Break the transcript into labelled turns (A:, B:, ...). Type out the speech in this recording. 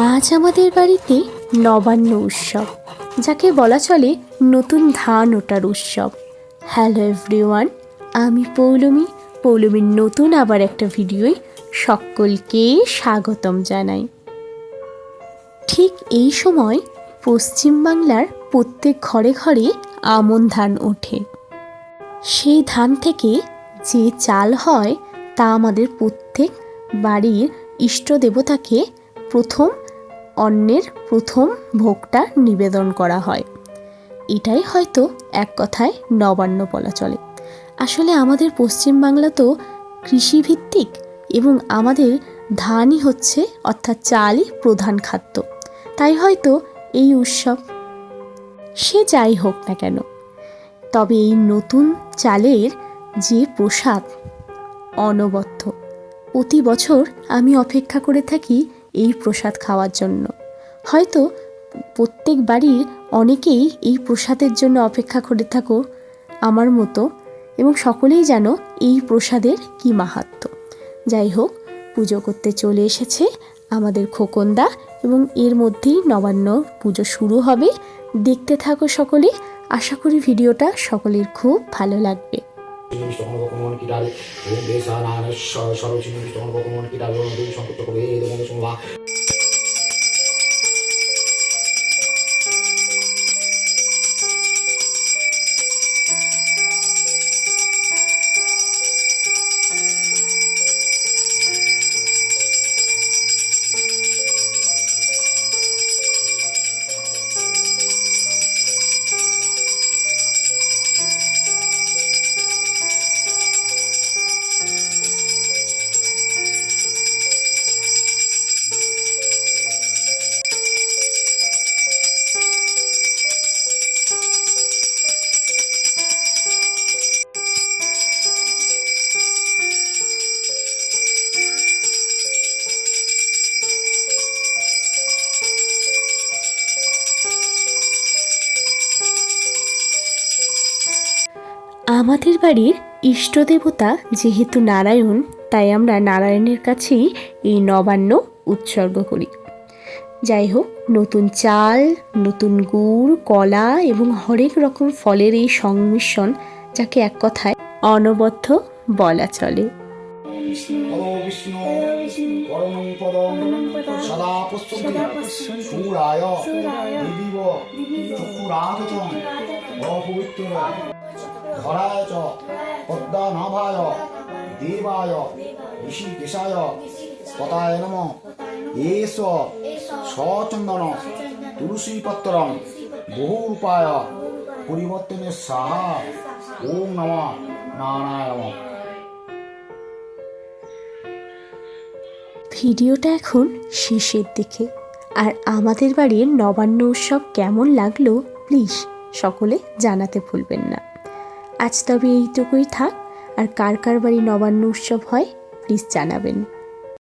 A: আজ আমাদের বাড়িতে নবান্ন উৎসব, যাকে বলা চলে নতুন ধান ওঠার উৎসব। হ্যালো এভরিওয়ান, আমি পৌলমীর নতুন আবার একটা ভিডিওয় সকলকে স্বাগতম জানাই। ঠিক এই সময় পশ্চিমবাংলার প্রত্যেক ঘরে ঘরে আমন ধান ওঠে। সেই ধান থেকে যে চাল হয় তা আমাদের প্রত্যেক বাড়ির ইষ্ট দেবতাকে অন্নের প্রথম ভোগটা নিবেদন করা হয়। এটাই হয়তো এক কথায় নবান্ন বলা চলে। আসলে আমাদের পশ্চিমবাংলা তো কৃষিভিত্তিক এবং আমাদের ধানই হচ্ছে অর্থাৎ চালই প্রধান খাদ্য, তাই হয়তো এই উৎসব। সে যাই হোক না কেন, তবে এই নতুন চালের যে প্রসাদ অনবদ্য, প্রতি বছর আমি অপেক্ষা করে থাকি এই প্রসাদ খাওয়ার জন্য। হয়তো প্রত্যেক বাড়ির অনেকেই এই প্রসাদের জন্য অপেক্ষা করে থাকো আমার মতো, এবং সকলেই জানো এই প্রসাদের কি মাহাত্ম্য। যাই হোক, পুজো করতে চলে এসেছে আমাদের খোকনদা, এবং এর মধ্যেই নবান্ন পুজো শুরু হবে। দেখতে থাকো সকলে, আশা করি ভিডিওটা সকলের খুব ভালো লাগবে। আমাদের বাড়ির ইষ্টদেবতা যেহেতু নারায়ণ, তাই আমরা নারায়ণের কাছেই এই নবান্ন উৎসর্গ করি। যাই হোক, নতুন চাল, নতুন গুড়, কলা এবং হরেক রকম ফলের এই সংমিশ্রণ, যাকে এক কথায় অনবদ্য বলা চলে।
B: ধরায় চ পদ্মনাভায় দেবায় ঋষিকেশায় পতায় নমঃ এষ সচন্দন তুলসীপত্রং বহুরূপায় পরিবর্তনে সাহা ওম নমঃ নারায়ণ।
A: ভিডিওটা এখন শেষের দিকে, আর আমাদের বাড়ির নবান্ন উৎসব কেমন লাগলো প্লিজ সকলে জানাতে ভুলবেন না। আজ তবে এইটুকুই থাক, আর কার কার বাড়ি নবান্ন উৎসব হয় প্লিজ জানাবেন।